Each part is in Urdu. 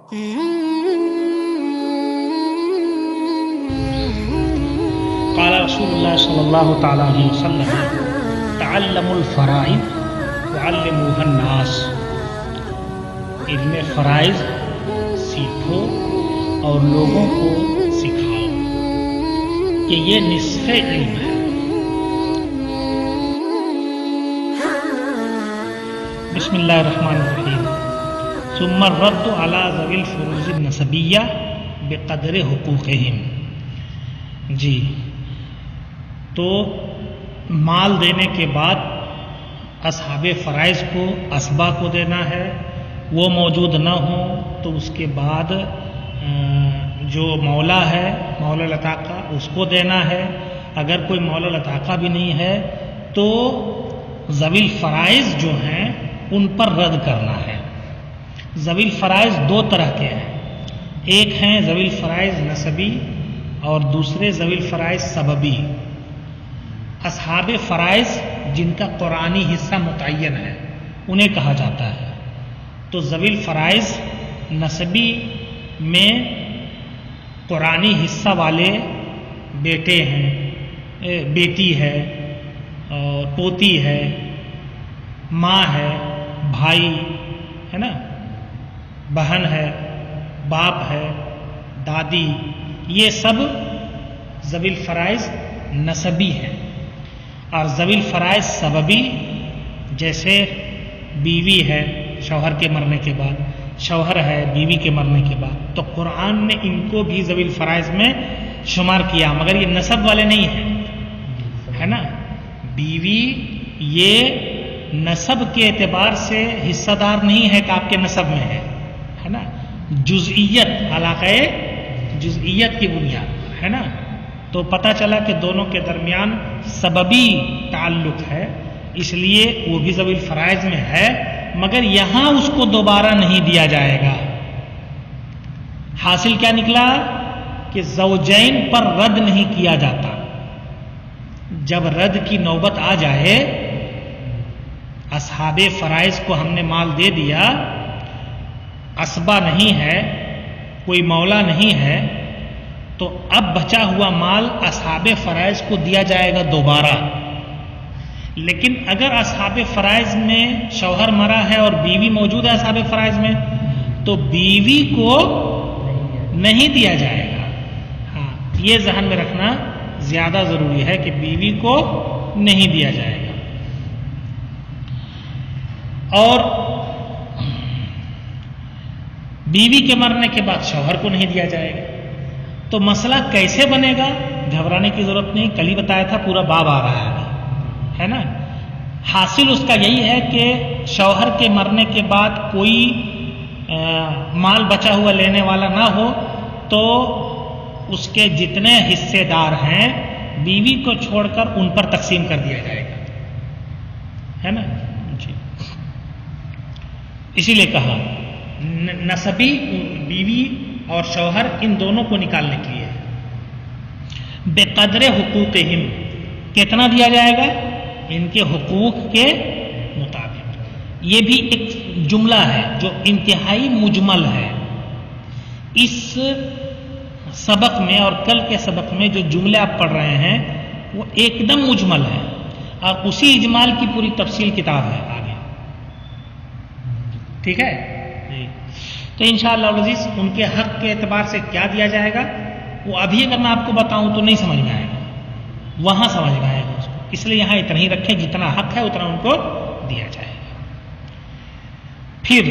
قال رسول اللہ صلی اللہ تعالی علیہ وسلم تعلموا الفرائض وعلموها الناس، علم فرائض سیکھو اور لوگوں کو سکھاؤ، کہ یہ نصف علم ہے۔ بسم اللہ الرحمن الرحیم۔ ثم الرد على ذوی الفروض النسبیہ بقدر حقوقہم۔ جی، تو مال دینے کے بعد اصحاب فرائض کو، اسبا کو دینا ہے، وہ موجود نہ ہوں تو اس کے بعد جو مولا ہے، مولا لطاقہ، اس کو دینا ہے۔ اگر کوئی مولا لطاقہ بھی نہیں ہے تو ذوی الفرائض جو ہیں ان پر رد کرنا ہے۔ ذوی الفرائض دو طرح کے ہیں، ایک ہیں ذوی الفرائض نسبی اور دوسرے ذوی الفرائض سببی۔ اصحاب فرائض جن کا قرآنی حصہ متعین ہے انہیں کہا جاتا ہے۔ تو ذوی الفرائض نسبی میں قرآنی حصہ والے بیٹے ہیں، بیٹی ہے، اور پوتی ہے، ماں ہے، بھائی ہے نا، بہن ہے، باپ ہے، دادی، یہ سب ذوی الفرائض نسبی ہیں۔ اور ذوی الفرائض سببی جیسے بیوی ہے شوہر کے مرنے کے بعد، شوہر ہے بیوی کے مرنے کے بعد، تو قرآن نے ان کو بھی ذوی الفرائض میں شمار کیا، مگر یہ نسب والے نہیں ہیں، ہے نا۔ بیوی یہ نسب کے اعتبار سے حصہ دار نہیں ہے کہ آپ کے نسب میں ہے نا، جزئیت، علاقہ جزئیت کی بنیاد پر، ہے نا۔ تو پتہ چلا کہ دونوں کے درمیان سببی تعلق ہے، اس لیے وہ بھی ذوی الفرائض میں ہے، مگر یہاں اس کو دوبارہ نہیں دیا جائے گا۔ حاصل کیا نکلا کہ زوجین پر رد نہیں کیا جاتا۔ جب رد کی نوبت آ جائے، اصحاب فرائض کو ہم نے مال دے دیا، اسبا نہیں ہے، کوئی مولا نہیں ہے، تو اب بچا ہوا مال اصحاب فرائض کو دیا جائے گا دوبارہ۔ لیکن اگر اصحاب فرائض میں شوہر مرا ہے اور بیوی موجود ہے اصحاب فرائض میں، تو بیوی کو نہیں دیا جائے گا۔ ہاں، یہ ذہن میں رکھنا زیادہ ضروری ہے کہ بیوی کو نہیں دیا جائے گا۔ اور بیوی کے مرنے کے بعد شوہر کو نہیں دیا جائے گا۔ تو مسئلہ کیسے بنے گا، گھبرانے کی ضرورت نہیں، کل ہی بتایا تھا، پورا باب آ رہا ہے نا۔ حاصل اس کا یہی ہے کہ شوہر کے مرنے کے بعد کوئی مال بچا ہوا لینے والا نہ ہو تو اس کے جتنے حصے دار ہیں بیوی کو چھوڑ کر ان پر تقسیم کر دیا جائے گا، ہے نا جی۔ اسی لیے کہا نسبی بیوی اور شوہر ان دونوں کو نکالنے کے لیے بے قدر حقوقہم، کتنا دیا جائے گا ان کے حقوق کے مطابق۔ یہ بھی ایک جملہ ہے جو انتہائی مجمل ہے۔ اس سبق میں اور کل کے سبق میں جو جملے آپ پڑھ رہے ہیں وہ ایک دم مجمل ہے، اور اسی اجمال کی پوری تفصیل کتاب ہے آگے، ٹھیک ہے۔ تو انشاءاللہ العزیز ان کے حق کے اعتبار سے کیا دیا جائے گا وہ ابھی اگر میں آپ کو بتاؤں تو نہیں سمجھ میں آئے گا، وہاں سمجھ میں آئے گا اس کو، اس لیے یہاں اتنا ہی رکھیں، جتنا حق ہے اتنا ان کو دیا جائے گا۔ پھر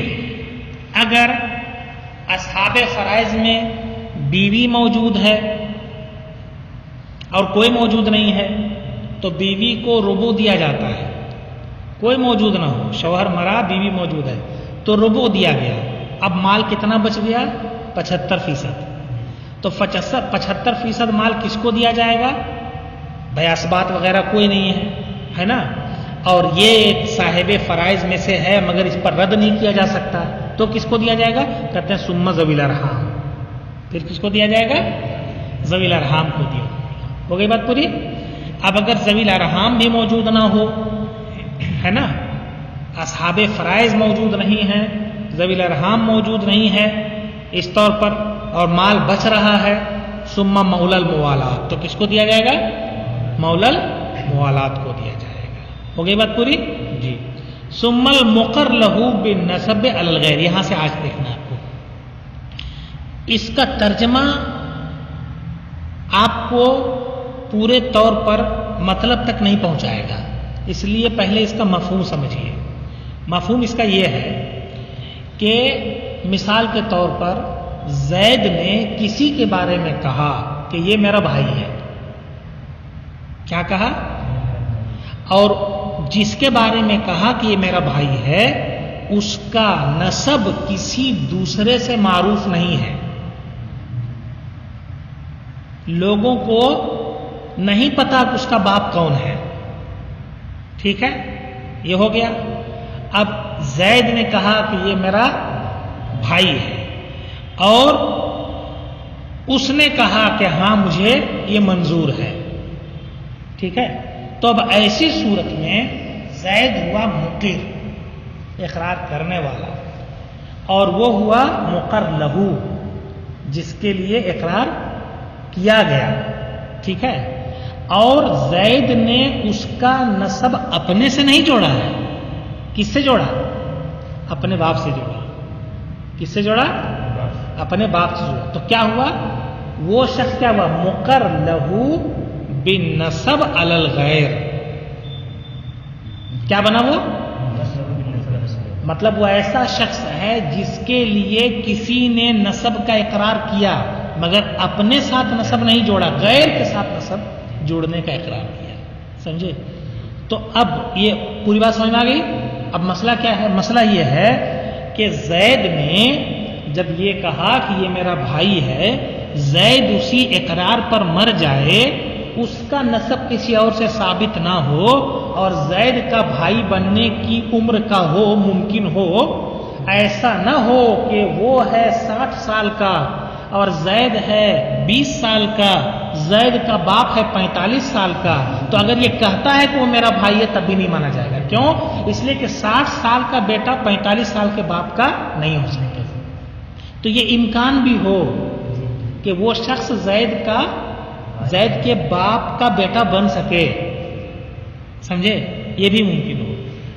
اگر اصحاب فرائض میں بیوی موجود ہے اور کوئی موجود نہیں ہے تو بیوی کو ربع دیا جاتا ہے۔ کوئی موجود نہ ہو، شوہر مرا، بیوی موجود ہے تو ربع دیا گیا۔ اب مال کتنا بچ گیا؟ 75%۔ تو 75% مال کس کو دیا جائے گا؟ بھائی اسبات وغیرہ کوئی نہیں ہے نا، اور یہ ایک صاحب فرائض میں سے ہے مگر اس پر رد نہیں کیا جا سکتا، تو کس کو دیا جائے گا؟ کہتے ہیں ثم ذوی الارحام۔ پھر کس کو دیا جائے گا؟ ذوی الارحام کو دیا۔ ہو گئی بات پوری؟ اب اگر ذوی الارحام بھی موجود نہ ہو، ہے نا، اصحاب فرائض موجود نہیں ہیں، ذوی الارحام موجود نہیں ہے، اس طور پر اور مال بچ رہا ہے، ثم مولا الموالات، تو کس کو دیا جائے گا؟ مولا الموالات کو دیا جائے گا۔ ہو گئی بات پوری؟ جی۔ ثم المقر له بالنسب علی الغیر، یہاں سے آج دیکھنا آپ کو، اس کا ترجمہ آپ کو پورے طور پر مطلب تک نہیں پہنچائے گا، اس لیے پہلے اس کا مفہوم سمجھیے۔ مفہوم اس کا یہ ہے کہ مثال کے طور پر زید نے کسی کے بارے میں کہا کہ یہ میرا بھائی ہے، کیا کہا؟ اور جس کے بارے میں کہا کہ یہ میرا بھائی ہے، اس کا نسب کسی دوسرے سے معروف نہیں ہے، لوگوں کو نہیں پتا کہ اس کا باپ کون ہے، ٹھیک ہے؟ یہ ہو گیا۔ اب زید نے کہا کہ یہ میرا بھائی ہے، اور اس نے کہا کہ ہاں مجھے یہ منظور ہے، ٹھیک ہے؟ تو اب ایسی صورت میں زید ہوا مقر، اقرار کرنے والا، اور وہ ہوا مقر لہو، جس کے لیے اقرار کیا گیا، ٹھیک ہے؟ اور زید نے اس کا نسب اپنے سے نہیں جوڑا ہے، کس سے جوڑا؟ اپنے باپ سے جوڑا۔ کس سے جوڑا؟ اپنے باپ سے جوڑا۔ تو کیا ہوا؟ وہ شخص کیا ہوا؟ مقر لہو بالنسب علی الغیر، کیا بنا وہ؟ مطلب وہ ایسا شخص ہے جس کے لیے کسی نے نسب کا اقرار کیا مگر اپنے ساتھ نسب نہیں جوڑا، غیر کے ساتھ نسب جوڑنے کا اقرار کیا، سمجھے؟ تو اب یہ پوری بات سمجھ میں آ گئی؟ اب مسئلہ کیا ہے؟ مسئلہ یہ ہے کہ زید نے جب یہ کہا کہ یہ میرا بھائی ہے، زید اسی اقرار پر مر جائے، اس کا نسب کسی اور سے ثابت نہ ہو، اور زید کا بھائی بننے کی عمر کا ہو، ممکن ہو، ایسا نہ ہو کہ وہ ہے 60 سال کا اور زید ہے 20 سال کا، زید کا باپ ہے 45 سال کا، تو اگر یہ کہتا ہے کہ وہ میرا بھائی ہے تب بھی نہیں مانا جائے گا۔ کیوں؟ اس لیے کہ 60 سال کا بیٹا 45 سال کے باپ کا نہیں ہو سکتا۔ تو یہ امکان بھی ہو کہ وہ شخص زید کے باپ کا بیٹا بن سکے، سمجھے؟ یہ بھی ممکن ہو۔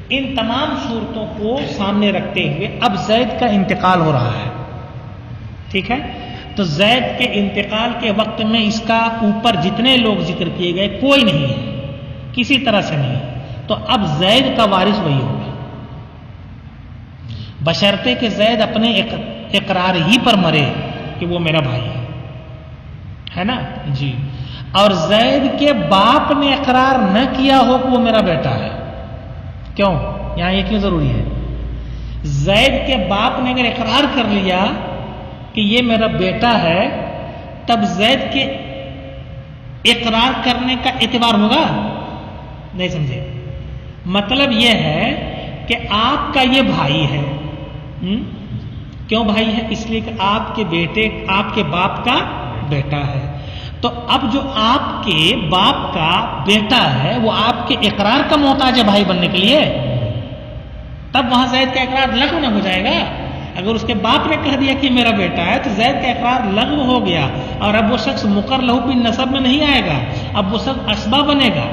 ان تمام صورتوں کو سامنے رکھتے ہوئے اب زید کا انتقال ہو رہا ہے، ٹھیک ہے؟ تو زید کے انتقال کے وقت میں اس کا اوپر جتنے لوگ ذکر کیے گئے کوئی نہیں ہے، کسی طرح سے نہیں، تو اب زید کا وارث وہی ہوگا، بشرطے کہ زید اپنے اقرار ہی پر مرے کہ وہ میرا بھائی ہے نا جی، اور زید کے باپ نے اقرار نہ کیا ہو کہ وہ میرا بیٹا ہے۔ کیوں؟ یہاں یہ کیوں ضروری ہے؟ زید کے باپ نے اگر اقرار کر لیا کہ یہ میرا بیٹا ہے، تب زید کے اقرار کرنے کا اعتبار ہوگا؟ نہیں سمجھے؟ مطلب یہ ہے کہ آپ کا یہ بھائی ہے، کیوں بھائی ہے؟ اس لیے کہ آپ کے بیٹے آپ کے باپ کا بیٹا ہے، تو اب جو آپ کے باپ کا بیٹا ہے وہ آپ کے اقرار کا محتاج ہے بھائی بننے کے لیے، تب وہاں زید کا اقرار لغو نہ ہو جائے گا۔ اگر اس کے باپ نے کہہ دیا کہ میرا بیٹا ہے تو زید کا اقرار لغو ہو گیا، اور اب وہ شخص مقر لہو بالنسب میں نہیں آئے گا، اب وہ شخص اسبا بنے گا،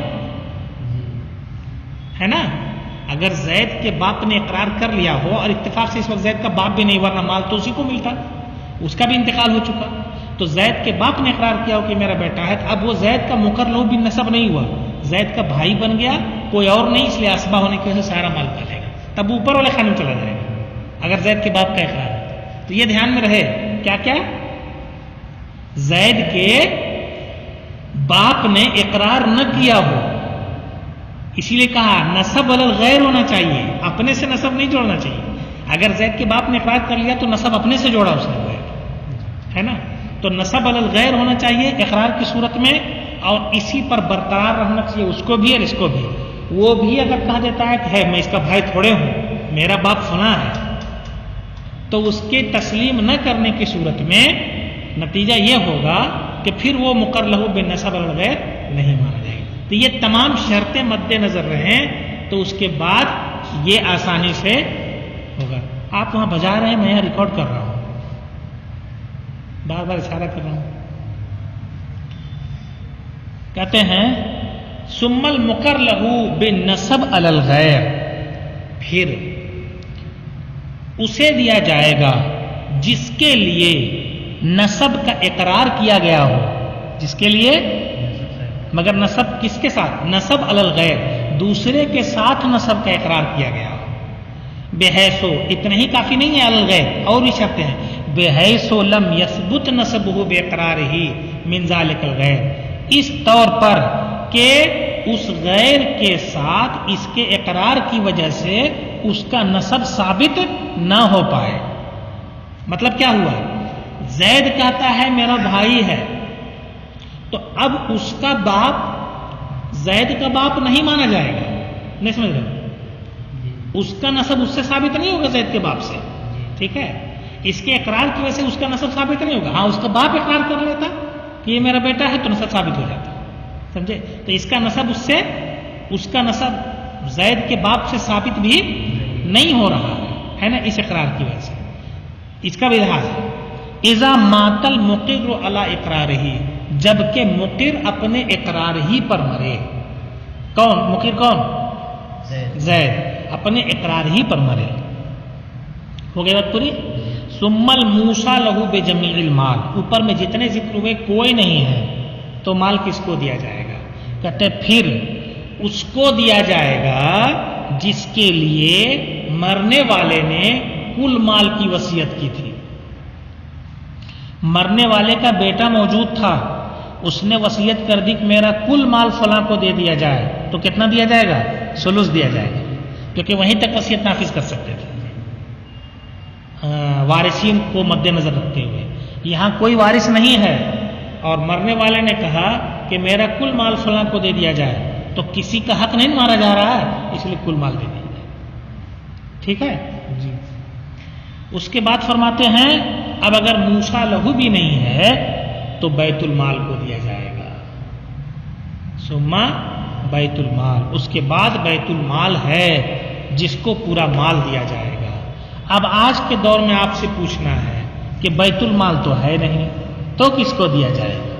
ہے نا؟ اگر زید کے باپ نے اقرار کر لیا ہو، اور اتفاق سے اس وقت زید کا باپ بھی نہیں، ورنہ مال تو اسی کو ملتا، اس کا بھی انتقال ہو چکا، تو زید کے باپ نے اقرار کیا ہو کہ میرا بیٹا ہے، اب وہ زید کا مقر لہو بالنسب نہیں ہوا، زید کا بھائی بن گیا، کوئی اور نہیں، اس لیے اسبا ہونے کی وجہ سے سارا مال پالے گا، تب اوپر والے خانے میں چلا جائے گا اگر زید کے باپ کا اقرار ہے۔ تو یہ دھیان میں رہے، کیا کیا؟ زید کے باپ نے اقرار نہ کیا ہو، اسی لیے کہا نسب علی الغیر ہونا چاہیے، اپنے سے نسب نہیں جوڑنا چاہیے۔ اگر زید کے باپ نے اقرار کر لیا تو نسب اپنے سے جوڑا اس نے، ہے نا؟ تو نسب علی الغیر ہونا چاہیے اقرار کی صورت میں، اور اسی پر برقرار رہنا چاہیے اس کو بھی اور اس کو بھی۔ وہ بھی اگر کہہ دیتا ہے کہ ہے میں اس کا بھائی تھوڑے ہوں، میرا باپ فلاں ہے، تو اس کے تسلیم نہ کرنے کی صورت میں نتیجہ یہ ہوگا کہ پھر وہ مقر لہو بالنسب علی الغیر نہیں مانا جائے گا۔ تو یہ تمام شرطیں مد نظر رہیں تو اس کے بعد یہ آسانی سے ہوگا۔ آپ وہاں بجا رہے ہیں، میں یہاں ریکارڈ کر رہا ہوں، بار بار اشارہ کر رہا ہوں. کہتے ہیں ثم المقر له بالنسب علی الغیر، پھر اسے دیا جائے گا جس کے لیے نسب کا اقرار کیا گیا ہو. جس کے لیے، مگر نسب کس کے ساتھ؟ نسب علی الغیر، دوسرے کے ساتھ نسب کا اقرار کیا گیا ہو. بحیثو، اتنا ہی کافی نہیں ہے، علی الغیر اور بھی شرطیں ہیں. بحیثو لم یثبت نسبہ باقرارہ من ذلک الغیر، اس طور پر کہ اس غیر کے ساتھ اس کے اقرار کی وجہ سے اس کا نسب ثابت نہ ہو پائے. مطلب کیا ہوا؟ زید کہتا ہے میرا بھائی ہے، تو اب اس کا باپ زید کا باپ نہیں مانا جائے گا. نہیں سمجھ رہے؟ اس کا نسب اس سے ثابت نہیں ہوگا زید کے باپ سے. ٹھیک ہے، اس کے اقرار کی وجہ سے اس کا نسب ثابت نہیں ہوگا. ہاں اس کا باپ اقرار کر لیتا کہ یہ میرا بیٹا ہے تو نسب ثابت ہو جاتا. سمجھے؟ تو اس کا نسب اس کا نسب زید کے باپ سے ثابت بھی نہیں ہو رہا ہے نا، اس اقرار کی وجہ سے. اس کا بھی لحاظ ہے. اذا مات المقر علی اقرارہ، جبکہ مقر اپنے اقرار ہی پر مرے. کون مقر؟ کون؟ زید اپنے اقرار ہی پر مرے. ہو گئی بات پوری. ثم الموصى له بجميع المال، اوپر میں جتنے ذکر ہوئے کوئی نہیں ہے تو مال کس کو دیا جائے گا؟ کہتے پھر اس کو دیا جائے گا جس کے لیے مرنے والے نے کل مال کی وصیت کی تھی. مرنے والے کا بیٹا موجود تھا، اس نے وصیت کر دی کہ میرا کل مال فلاں کو دے دیا جائے، تو کتنا دیا جائے گا؟ ثلث دیا جائے گا، کیونکہ وہیں تک وصیت نافذ کر سکتے تھے وارثین کو مد نظر رکھتے ہوئے. یہاں کوئی وارث نہیں ہے اور مرنے والے نے کہا کہ میرا کل مال فلاں کو دے دیا جائے، تو کسی کا حق نہیں مارا جا رہا ہے، اس لیے کل مال دے دیا جائے. ٹھیک ہے جی. اس کے بعد فرماتے ہیں اب اگر موسیٰ لہو بھی نہیں ہے تو بیت المال کو دیا جائے گا. ثم بیت المال، اس کے بعد بیت المال ہے جس کو پورا مال دیا جائے گا. اب آج کے دور میں آپ سے پوچھنا ہے کہ بیت المال تو ہے نہیں تو کس کو دیا جائے گا؟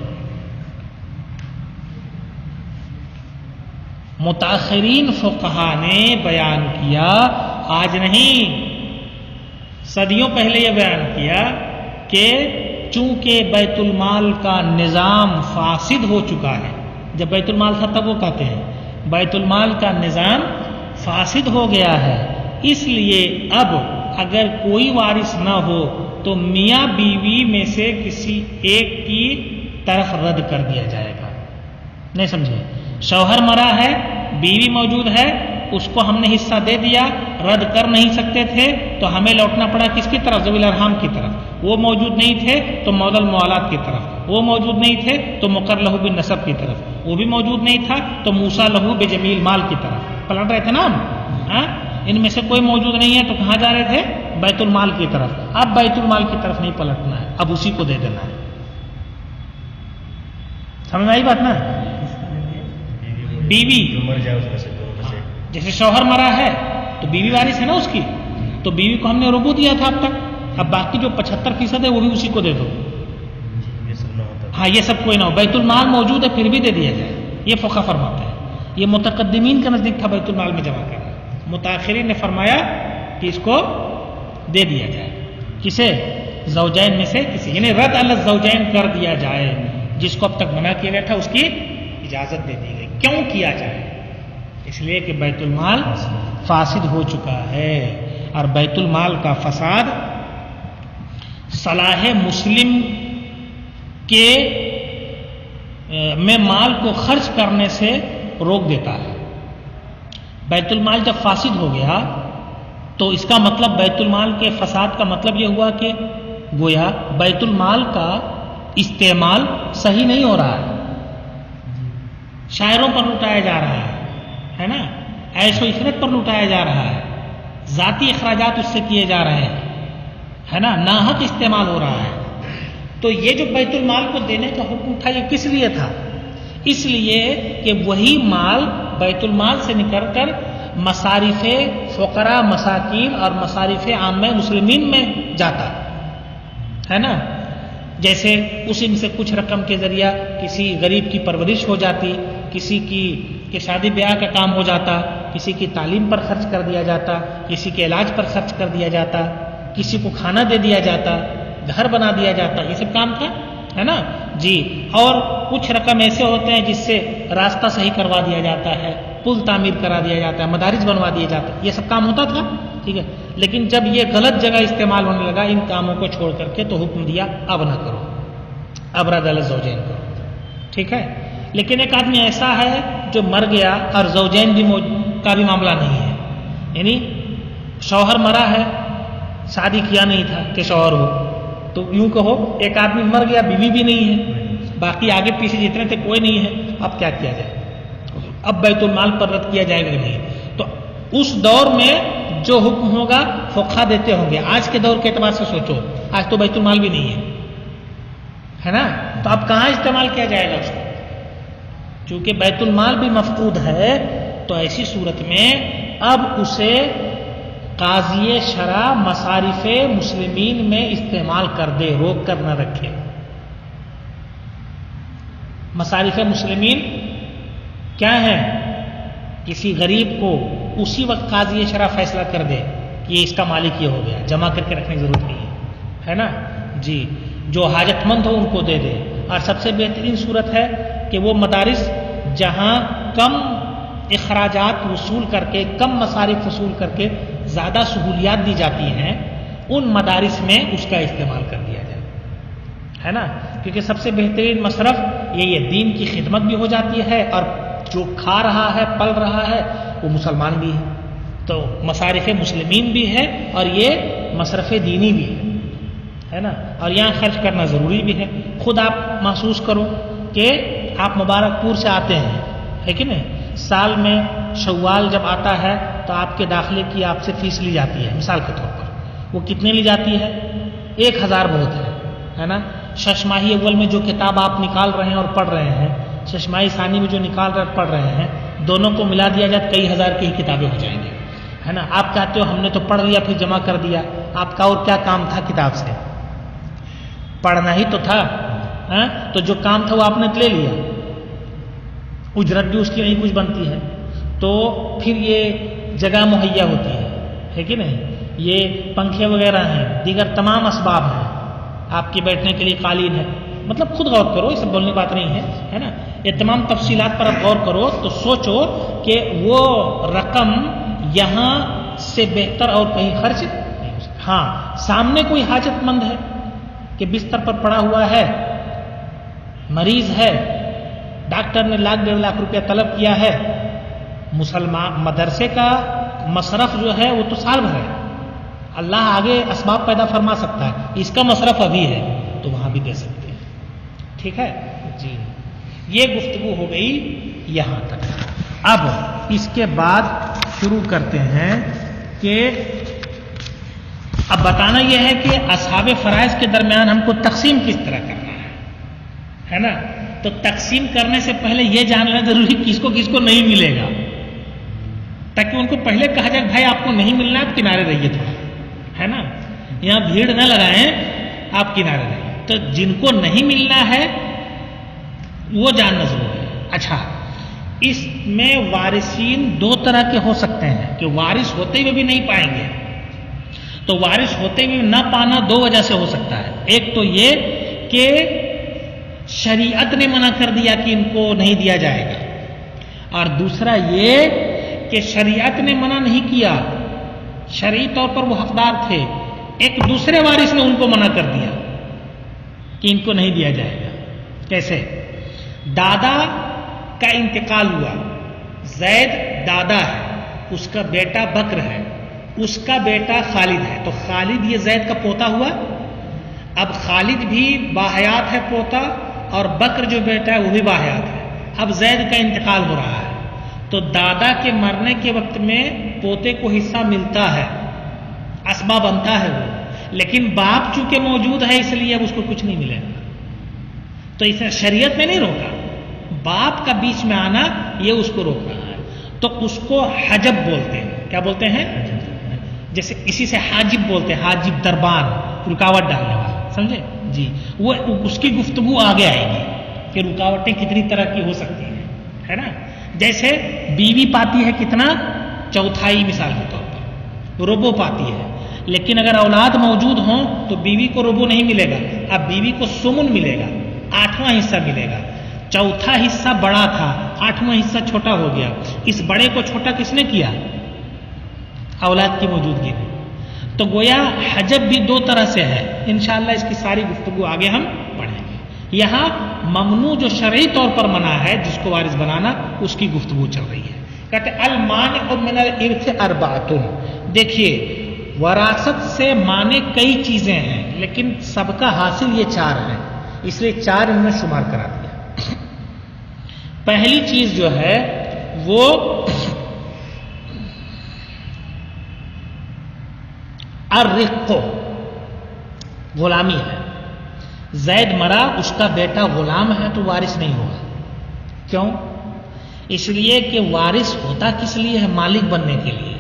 متاخرین فقہا نے بیان کیا، آج نہیں صدیوں پہلے یہ بیان کیا کہ چونکہ بیت المال کا نظام فاسد ہو چکا ہے. جب بیت المال تھا تب وہ کہتے ہیں بیت المال کا نظام فاسد ہو گیا ہے، اس لیے اب اگر کوئی وارث نہ ہو تو میاں بیوی میں سے کسی ایک کی طرف رد کر دیا جائے گا. نہیں سمجھے؟ شوہر مرا ہے، بیوی موجود ہے، اس کو ہم نے حصہ دے دیا، رد کر نہیں سکتے تھے تو ہمیں لوٹنا پڑا کس کی طرف؟ ذوی الارحام کی طرف. وہ موجود نہیں تھے تو مولى الموالات کی طرف. وہ موجود نہیں تھے تو مقر لہ بالنسب کی طرف. وہ بھی موجود نہیں تھا تو موسیٰ لہ بجمیع المال کی طرف. پلٹ رہے تھے نا ہم. ان میں سے کوئی موجود نہیں ہے تو کہاں جا رہے تھے؟ بیت المال کی طرف. اب بیت المال کی طرف نہیں پلٹنا ہے، اب اسی کو دے دینا ہے. سمجھ میں آئی بات نا؟ بیوی جیسے شوہر مرا ہے تو بیوی وارث ہے نا اس کی، تو بیوی کو ہم نے ربو دیا تھا اب تک، اب باقی جو 75% ہے وہ بھی اسی کو دے دو. ہاں یہ سب کوئی نہ ہو، بیت المال موجود ہے پھر بھی دے دیا جائے. یہ فقہ فرماتا ہے. یہ متقدمین کے نزدیک تھا بیت المال میں جمع کرنا. متاخرین نے فرمایا کہ اس کو دے دیا جائے. کسے؟ زوجین میں سے کسی، یعنی رد علی الزوجین کر دیا جائے. جس کو اب تک منع کیا گیا تھا اس کی اجازت دے دی گئی. کیوں کیا جائے؟ اس لیے کہ بیت المال فاسد ہو چکا ہے، اور بیت المال کا فساد صلاح مسلم کے میں مال کو خرچ کرنے سے روک دیتا ہے. بیت المال جب فاسد ہو گیا تو اس کا مطلب بیت المال کے فساد کا مطلب یہ ہوا کہ گویا بیت المال کا استعمال صحیح نہیں ہو رہا ہے، شاعروں پر لٹایا جا رہا ہے نا، عیش و عشرت پر لٹایا جا رہا ہے، ذاتی اخراجات اس سے کیے جا رہے ہیں، ہے نا، ناحق استعمال ہو رہا ہے. تو یہ جو بیت المال کو دینے کا حکم تھا یہ کس لیے تھا؟ اس لیے کہ وہی مال بیت المال سے نکل کر مصارف فقراء مساکین اور مصارف عامہ مسلمین میں جاتا ہے نا. جیسے اسی میں سے کچھ رقم کے ذریعہ کسی غریب کی پرورش ہو جاتی، کسی کی شادی بیاہ کا کام ہو جاتا، کسی کی تعلیم پر خرچ کر دیا جاتا، کسی کے علاج پر خرچ کر دیا جاتا، کسی کو کھانا دے دیا جاتا، گھر بنا دیا جاتا، یہ سب کام تھا، ہے نا جی۔ اور کچھ رقم ایسے ہوتے ہیں جس سے راستہ صحیح کروا دیا جاتا ہے، پل تعمیر کرا دیا جاتا ہے، مدارس بنوا دیے جاتے ہیں، یہ سب کام ہوتا تھا، ٹھیک ہے۔ لیکن جب یہ غلط جگہ استعمال ہونے لگا ان کاموں کو چھوڑ کر کے، تو حکم دیا اب نہ کرو، اب رد الزوجین کرو، ٹھیک ہے۔ لیکن ایک آدمی ایسا ہے جو مر گیا اور زوجین کا بھی معاملہ نہیں ہے، یعنی شوہر مرا ہے، شادی کیا نہیں تھا کہ شوہر ہو، تو یوں کہو ایک آدمی مر گیا، بیوی بھی نہیں ہے، باقی آگے پیچھے جتنے تھے کوئی نہیں ہے، اب کیا کیا جائے؟ اب بیت المال پر رد کیا جائے گا کہ نہیں؟ تو اس دور میں جو حکم ہوگا فقہا دیتے ہوں گے۔ آج کے دور کے اعتبار سے سوچو، آج تو بیت المال بھی نہیں ہے نا، تو اب کہاں استعمال کیا جائے گا اس کو؟ چونکہ بیت المال بھی مفقود ہے، تو ایسی صورت میں اب اسے قاضی شرع مصارف مسلمین میں استعمال کر دے، روک کر نہ رکھے۔ مصارف مسلمین کیا ہے؟ کسی غریب کو اسی وقت قاضی شرع فیصلہ کر دے کہ یہ اس کا مالک یہ ہو گیا، جمع کر کے رکھنے کی ضرورت نہیں ہے نا جی۔ جو حاجت مند ہو ان کو دے دے۔ اور سب سے بہترین صورت ہے کہ وہ مدارس جہاں کم اخراجات وصول کر کے، کم مصارف وصول کر کے زیادہ سہولیات دی جاتی ہیں، ان مدارس میں اس کا استعمال کر دیا جائے، ہے نا، کیونکہ سب سے بہترین مصرف یہی ہے، دین کی خدمت بھی ہو جاتی ہے اور جو کھا رہا ہے پل رہا ہے وہ مسلمان بھی ہے، تو مصارف مسلمین بھی ہے اور یہ مصرف دینی بھی ہے نا، اور یہاں خرچ کرنا ضروری بھی ہے۔ خود آپ محسوس کرو کہ آپ مبارک پور سے آتے ہیں، ہے کہ نہیں؟ سال میں شوال جب آتا ہے تو آپ کے داخلے کی آپ سے فیس لی جاتی ہے، مثال کے طور پر وہ کتنے لی جاتی ہے؟ 1000 بہت ہے نا۔ ششماہی اول میں جو کتاب آپ نکال رہے ہیں اور پڑھ رہے ہیں، ششماہی ثانی میں جو نکال رہے پڑھ رہے ہیں، دونوں کو ملا دیا جائے کئی ہزار کی ہی کتابیں ہو جائیں گے، ہے نا۔ آپ کہتے ہو ہم نے تو پڑھ لیا پھر جمع کر دیا، آپ کا اور کیا کام تھا کتاب سے؟ پڑھنا ہی تو تھا، تو جو کام تھا وہ آپ نے لے لیا، اجرت بھی اس کی نہیں کچھ بنتی ہے، تو پھر یہ جگہ مہیا ہوتی ہے کہ نہیں؟ یہ پنکھے وغیرہ ہیں، دیگر تمام اسباب ہیں، آپ کے بیٹھنے کے لیے قالین ہے، مطلب خود غور کرو، یہ سب بولنے بات نہیں ہے نا، یہ تمام تفصیلات پر آپ غور کرو تو سوچو کہ وہ رقم یہاں سے بہتر اور کہیں خرچ نہیں ہو سکتا۔ ہاں، سامنے کوئی حاجت مند ہے کہ بستر پر پڑا ہوا ہے، مریض ہے، ڈاکٹر نے 1,00,000 1,50,000 روپیہ طلب کیا ہے، مسلمان مدرسے کا مصرف جو ہے وہ تو سال بھر ہے، اللہ آگے اسباب پیدا فرما سکتا ہے، اس کا مصرف ابھی ہے تو وہاں بھی دے سکتے ہیں، ٹھیک ہے جی۔ یہ گفتگو ہو گئی یہاں تک۔ اب اس کے بعد شروع کرتے ہیں کہ اب بتانا یہ ہے کہ اصحاب فرائض کے درمیان ہم کو تقسیم کس طرح کرنا ہے نا، تو تقسیم کرنے سے پہلے یہ جان لینا ضروری کس کو نہیں ملے گا، تاکہ ان کو پہلے کہا جائے بھائی آپ کو نہیں ملنا، آپ کنارے رہیے تھوڑا، ہے نا، یہاں بھیڑ نہ لگائیں، آپ کنارے رہیے۔ تو جن کو نہیں ملنا ہے وہ جاننا ضروری ہے۔ اچھا، اس میں وارثین 2 طرح کے ہو سکتے ہیں کہ وارث ہوتے ہوئے بھی نہیں پائیں گے، تو وارث ہوتے ہوئے نہ پانا 2 وجہ سے ہو سکتا ہے۔ ایک تو یہ کہ شریعت نے منع کر دیا کہ ان کو نہیں دیا جائے گا، اور دوسرا یہ کہ شریعت نے منع نہیں کیا، شرعی طور پر وہ حقدار تھے، ایک دوسرے وارث نے ان کو منع کر دیا کہ ان کو نہیں دیا جائے گا۔ کیسے؟ دادا کا انتقال ہوا، زید دادا ہے، اس کا بیٹا بکر ہے، اس کا بیٹا خالد ہے، تو خالد یہ زید کا پوتا ہوا، اب خالد بھی باحیات ہے پوتا، اور بکر جو بیٹا ہے وہ بھی باحیات ہے، اب زید کا انتقال ہو رہا ہے، تو دادا کے مرنے کے وقت میں پوتے کو حصہ ملتا ہے، اسباب بنتا ہے وہ، لیکن باپ چونکہ موجود ہے اس لیے اب اس کو کچھ نہیں ملے گا، تو اسے شریعت میں نہیں روکا، باپ کا بیچ میں آنا یہ اس کو روک رہا ہے، تو اس کو حجب بولتے ہیں۔ کیا بولتے ہیں؟ جیسے اسی سے حاجب بولتے ہیں، حاجب دربان، رکاوٹ ڈالنے والا، سمجھے جی. وہ اس کی گفتگو آگے آئے گی کہ رکاوٹیں کتنی طرح کی ہو سکتی ہیں, ہے نا. جیسے بیوی پاتی ہے کتنا, چوتھائی مثال کے طور پر, ربو پاتی ہے. لیکن اگر اولاد موجود ہوں تو بیوی کو ربو نہیں ملے گا, اب بیوی کو سمن ملے گا, 8واں حصہ ملے گا. چوتھا حصہ بڑا تھا, 8واں حصہ چھوٹا ہو گیا. اس بڑے کو چھوٹا کس نے کیا, اولاد کی موجودگی میں. تو گویا حجب بھی دو طرح سے ہے. انشاءاللہ اس کی ساری گفتگو آگے ہم پڑھیں گے. یہاں ممنوع جو شرعی طور پر منع ہے جس کو وارث بنانا, اس کی گفتگو چل رہی ہے. کہتے المانع من الارث اربعۃ. دیکھیے وراثت سے مانے کئی چیزیں ہیں لیکن سب کا حاصل یہ 4 ہیں, اس لیے 4 ان میں شمار کرا دیا. پہلی چیز جو ہے وہ الرق, غلامی ہے. زید مرا, اس کا بیٹا غلام ہے تو وارث نہیں ہوگا. کیوں؟ اس لیے کہ وارث ہوتا کس لیے ہے, مالک بننے کے لیے.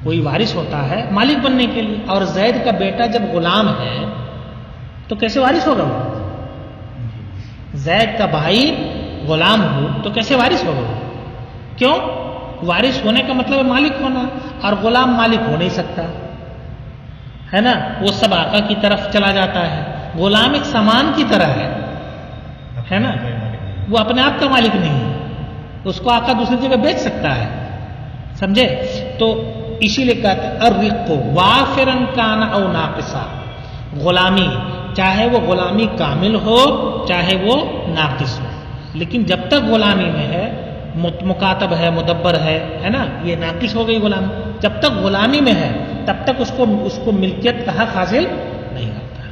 کوئی وارث ہوتا ہے مالک بننے کے لیے, اور زید کا بیٹا جب غلام ہے تو کیسے وارث ہوگا وہ؟ زید کا بھائی غلام ہو تو کیسے وارث ہوگا وہ؟ کیوں؟ وارث ہونے کا مطلب ہے مالک ہونا, اور غلام مالک ہو نہیں سکتا, ہے نا. وہ سب آقا کی طرف چلا جاتا ہے. غلام ایک سامان کی طرح ہے نا, وہ اپنے آپ کا مالک نہیں ہے, اس کو آقا دوسری جگہ بیچ سکتا ہے, سمجھے. تو اسی لیے کہتے ہیں الرق وافرن کان او ناقصا, غلامی چاہے وہ غلامی کامل ہو چاہے وہ ناقص ہو, لیکن جب تک غلامی میں ہے, مکاتب ہے, مدبر ہے نا, یہ ناقص ہو گئی غلامی. جب تک غلامی میں ہے تب تک اس کو ملکیت کا حق حاصل نہیں ہوتا.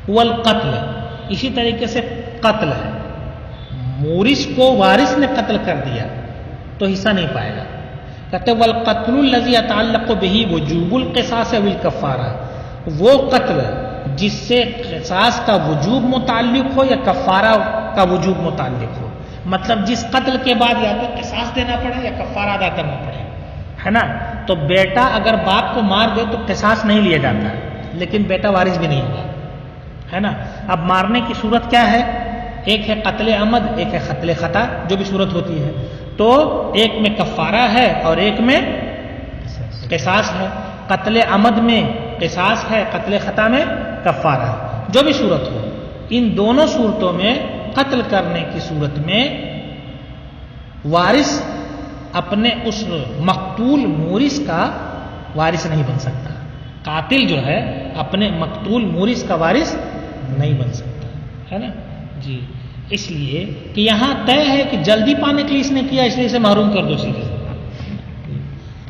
والقتل, اسی طریقے سے قتل ہے. مورث کو وارث نے قتل کر دیا تو حصہ نہیں پائے گا. کہتے والقتل الذی یتعلق به وجوب القصاص والکفارہ, وہ قتل جس سے قصاص کا وجوب متعلق ہو یا کفارہ کا وجوب متعلق ہو. مطلب جس قتل کے بعد یا تو قصاص دینا پڑے یا کفارہ ادا کرنا پڑے, ہے نا. تو بیٹا اگر باپ کو مار دے تو قصاص نہیں لیا جاتا, لیکن بیٹا وارث بھی نہیں ہوگا, ہے نا. اب مارنے کی صورت کیا ہے, ایک ہے قتل عمد, ایک ہے قتل خطا, جو بھی صورت ہوتی ہے. تو ایک میں کفارہ ہے اور ایک میں قصاص ہے. قتل عمد میں قصاص ہے, قتل خطا میں کفارہ ہے. جو بھی صورت ہو, ان دونوں صورتوں میں قتل کرنے کی صورت میں وارث اپنے اس مقتول مورث کا وارث نہیں بن سکتا. قاتل جو ہے اپنے مقتول مورث کا وارث نہیں بن سکتا, ہے نا جی. اس لیے کہ یہاں طے ہے کہ جلدی پانے کے لیے اس نے کیا, اس لیے اسے محروم کر دو سیدھے.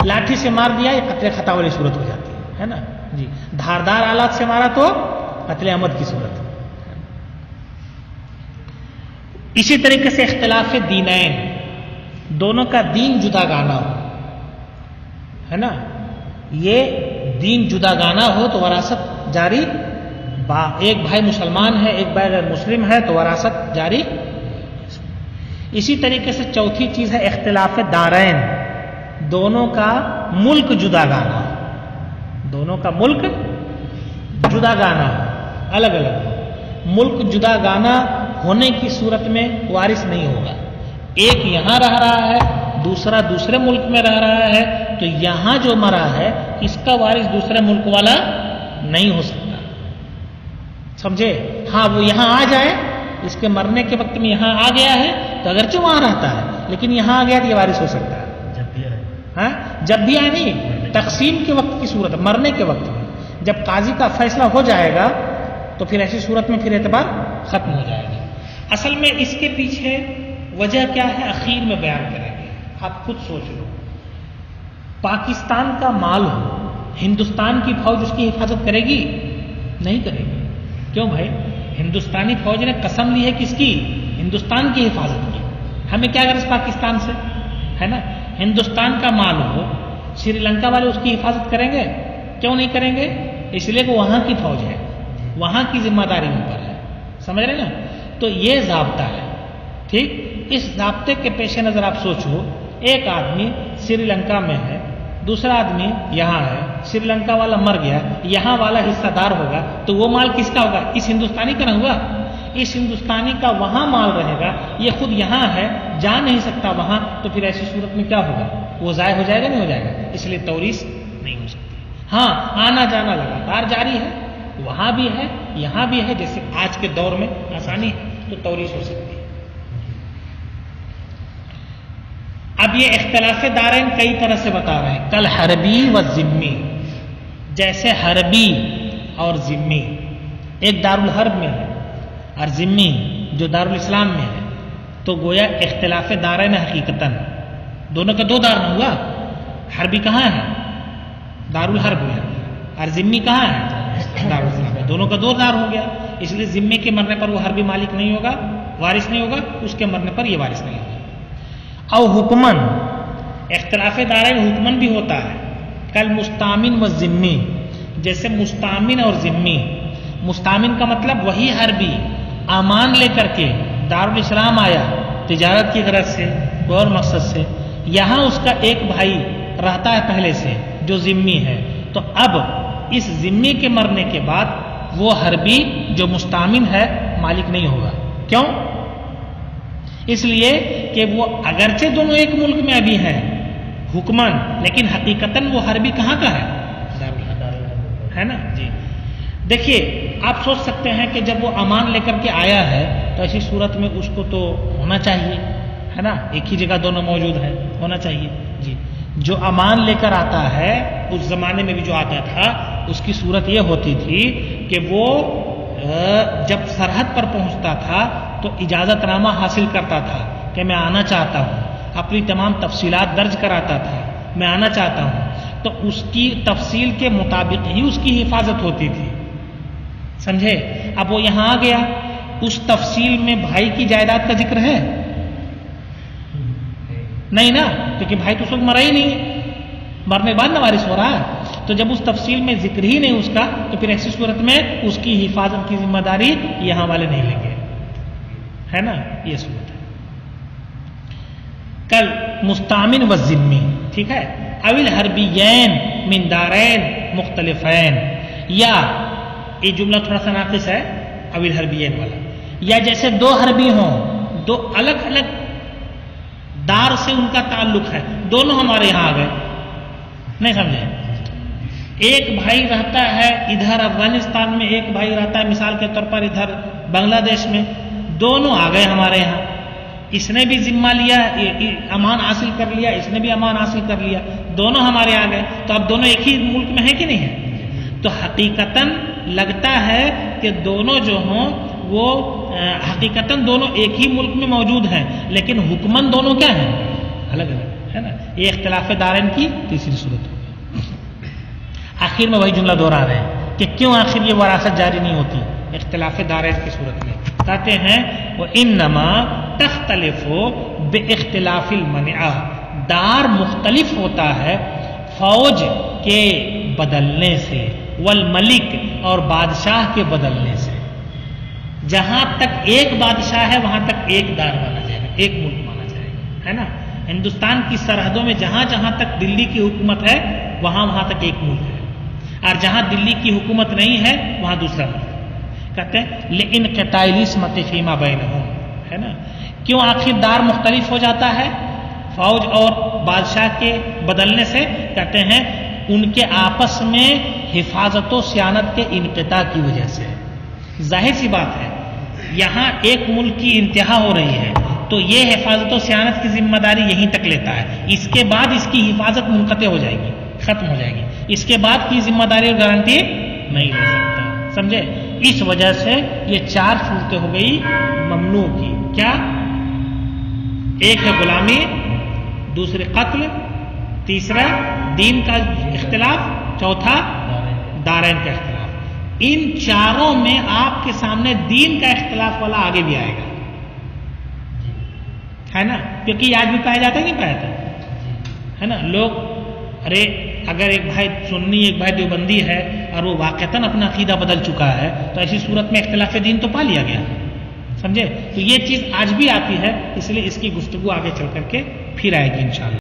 لاٹھی سے مار دیا, یہ قتل خطا والی صورت ہو جاتی ہے نا جی. دھاردار آلات سے مارا تو قتل عمد کی صورت. اسی طریقے سے اختلاف دینین, دونوں کا دین جدا گانا ہو, ہے نا. یہ دین جدا گانا ہو تو وراثت جاری, ایک بھائی مسلمان ہے ایک بھائی غیر مسلم ہے تو وراثت جاری. اسی طریقے سے چوتھی چیز ہے اختلاف دارین, دونوں کا ملک جدا گانا ہو, دونوں کا ملک جدا گانا ہو, الگ الگ ہو. ملک جدا گانا ہونے کی صورت میں وارث نہیں ہوگا. ایک یہاں رہ رہا ہے, دوسرا دوسرے ملک میں رہ رہا ہے, تو یہاں جو مرا ہے اس کا وارث دوسرے ملک والا نہیں ہو سکتا, سمجھے. ہاں وہ یہاں آ جائے, اس کے مرنے کے وقت میں یہاں آ گیا ہے تو اگرچہ وہاں رہتا ہے لیکن یہاں آ گیا تو یہ وارث ہو سکتا ہے. ہاں جب بھی آئے نہیں, تقسیم کے وقت کی صورت, مرنے کے وقت میں جب قاضی کا فیصلہ ہو جائے گا تو پھر ایسی صورت میں پھر اعتبار ختم ہو جائے گا. اصل میں اس کے پیچھے وجہ کیا ہے اخیر میں بیان کریں گے, آپ خود سوچ لو. پاکستان کا مال ہو, ہندوستان کی فوج اس کی حفاظت کرے گی؟ نہیں کرے گی. کیوں بھائی؟ ہندوستانی فوج نے قسم لی ہے کس کی؟ ہندوستان کی حفاظت کی. ہمیں کیا غرض پاکستان سے, ہے نا. ہندوستان کا مال ہو, سری لنکا والے اس کی حفاظت کریں گے؟ کیوں نہیں کریں گے؟ اس لیے کہ وہاں کی فوج ہے, وہاں کی ذمہ داری ان پر ہے, سمجھ رہے نا. تو یہ ضابطہ ہے, ٹھیک. اس ضابطے کے پیش نظر آپ سوچو, ایک آدمی سری لنکا میں ہے, دوسرا آدمی یہاں ہے، سری لنکا والا مر گیا، یہاں والا حصہ دار ہوگا، تو وہ مال کس کا ہوگا؟ اس ہندوستانی کا نہ ہوا، اس ہندوستانی کا وہاں مال رہے گا، یہ خود یہاں ہے، جا نہیں سکتا وہاں، تو پھر ایسی صورت میں کیا ہوگا؟ وہ ضائع ہو جائے گا نہیں ہو جائے گا؟ اس لیے توریث نہیں ہو سکتی۔ ہاں آنا جانا لگاتار جاری ہے، وہاں بھی ہے یہاں بھی ہے، جیسے آج کے دور میں آسانی ہے تو توریث ہو سکتی ہے۔ اب یہ اختلاف دارین کئی طرح سے بتا رہے ہیں، کل حربی و ذمی، جیسے حربی اور ذمی ایک دارالحرب میں ہے اور ذمی جو دارالاسلام میں ہے، تو گویا اختلاف دارین حقیقتاً دونوں کا دو دار نہ ہوا، حربی کہاں ہے؟ دارالحرب میں، اور ذمی کہاں ہے؟ دارالاسلام میں، دونوں کا دو دار ہو گیا، اس لیے ذمی کے مرنے پر وہ حربی مالک نہیں ہوگا، وارث نہیں ہوگا، اس کے مرنے پر یہ وارث نہیں ہوگا۔ او حکمن، اختلاف دارین حکمن بھی ہوتا ہے، کل مستامن و ذمی، جیسے مستامن اور ذمی، مستامن کا مطلب وہی حربی امان لے کر کے دارالاسلام آیا تجارت کی غرض سے اور مقصد سے، یہاں اس کا ایک بھائی رہتا ہے پہلے سے جو ذمی ہے، تو اب اس ذمی کے مرنے کے بعد وہ حربی جو مستامن ہے مالک نہیں ہوگا۔ کیوں؟ اس لیے کہ وہ اگرچہ دونوں ایک ملک میں ابھی ہیں حکمن، لیکن حقیقتاً وہ حربی کہاں کا ہے؟ ہے نا جی۔ دیکھیے آپ سوچ سکتے ہیں کہ جب وہ امان لے کر کے آیا ہے تو ایسی صورت میں اس کو تو ہونا چاہیے، ہے نا، ایک ہی جگہ دونوں موجود ہے، ہونا چاہیے جی۔ جو امان لے کر آتا ہے اس زمانے میں بھی جو آتا تھا، اس کی صورت یہ ہوتی تھی کہ وہ جب سرحد پر پہنچتا تھا تو اجازت نامہ حاصل کرتا تھا کہ میں آنا چاہتا ہوں، اپنی تمام تفصیلات درج کراتا تھا، میں آنا چاہتا ہوں، تو اس کی تفصیل کے مطابق ہی اس کی حفاظت ہوتی تھی، سمجھے؟ اب وہ یہاں آ گیا، اس تفصیل میں بھائی کی جائیداد کا ذکر ہے نہیں نا، کیونکہ بھائی تو اس وقت مرا ہی نہیں، مرنے کے بعد نہ وارث ہو رہا ہے، تو جب اس تفصیل میں ذکر ہی نہیں اس کا، تو پھر ایسی صورت میں اس کی حفاظت کی ذمہ داری یہاں والے نہیں لیں گے، ہے نا، یہ صورت ہے۔ کل مستامن و ذمی، ٹھیک ہے، اول حربیین من دارین مختلفین، یا یہ جملہ تھوڑا سا ناقص ہے اول حربیین والا، یا جیسے دو حربی ہوں، دو الگ الگ دار سے ان کا تعلق ہے، دونوں ہمارے یہاں آ گئے، نہیں سمجھے؟ ایک بھائی رہتا ہے ادھر افغانستان میں، ایک بھائی رہتا ہے مثال کے طور پر ادھر بنگلہ دیش میں، دونوں آ گئے ہمارے یہاں، اس نے بھی ذمہ لیا، امان حاصل کر لیا، اس نے بھی امان حاصل کر لیا، دونوں ہمارے آ گئے، تو اب دونوں ایک ہی ملک میں ہیں کہ نہیں ہے؟ تو حقیقتاً لگتا ہے کہ دونوں جو ہوں وہ حقیقتاً دونوں ایک ہی ملک میں موجود ہیں، لیکن حکمن دونوں کیا ہیں؟ الگ الگ، ہے نا، یہ اختلاف دارین کی تیسری صورت ہوگی۔ آخر میں وہی جملہ دوہرا رہے ہیں کہ کیوں آخر یہ وراثت جاری نہیں ہوتی اختلاف دارین کی صورت میں؟ کہتے ہیں وَإِنَّمَا تَخْتَلِفُ بِاخْتِلَافِ الْمَنِعَةِ، دار مختلف ہوتا ہے فوج کے بدلنے سے، والملک اور بادشاہ کے بدلنے سے، جہاں تک ایک بادشاہ ہے وہاں تک ایک دار مانا جائے گا، ایک ملک مانا جائے گا، ہے نا، ہندوستان کی سرحدوں میں جہاں جہاں تک دلی کی حکومت ہے وہاں وہاں تک ایک ملک ہے، اور جہاں دلی کی حکومت نہیں ہے وہاں دوسرا ملک ہے۔ کہتے ہیں لِانْقِطَاعِ الْعِصْمَةِ فِيمَا بَيْنَهُمْ، ہے نا، کیوں آخر دار مختلف ہو جاتا ہے فوج اور بادشاہ کے بدلنے سے؟ کہتے ہیں ان کے آپس میں حفاظت و سیانت کے انقطاع کی وجہ سے، ظاہر سی بات ہے یہاں ایک ملک کی انتہا ہو رہی ہے تو یہ حفاظت و سیانت کی ذمہ داری یہیں تک لیتا ہے، اس کے بعد اس کی حفاظت منقطع ہو جائے گی، ختم ہو جائے گی، اس کے بعد کی ذمہ داری اور گارنٹی نہیں لے سکتا، سمجھے؟ اس وجہ سے یہ چار صورتیں ہو گئی ممنوع کی، کیا؟ ایک ہے غلامی، دوسرے قتل، تیسرا دین کا اختلاف، چوتھا دارین کا اختلاف۔ ان چاروں میں آپ کے سامنے دین کا اختلاف والا آگے بھی آئے گا، ہے نا، کیونکہ یہ آج بھی پایا جاتا ہے نہیں پایا جاتا ہے نا، لوگ ارے اگر ایک بھائی سنی ایک بھائی دیوبندی ہے اور وہ واقعتاً اپنا عقیدہ بدل چکا ہے تو ایسی صورت میں اختلاف دین تو پا لیا گیا، سمجھے؟ تو یہ چیز آج بھی آتی ہے، اس لیے اس کی گفتگو آگے چل کر کے پھر آئے گی انشاءاللہ۔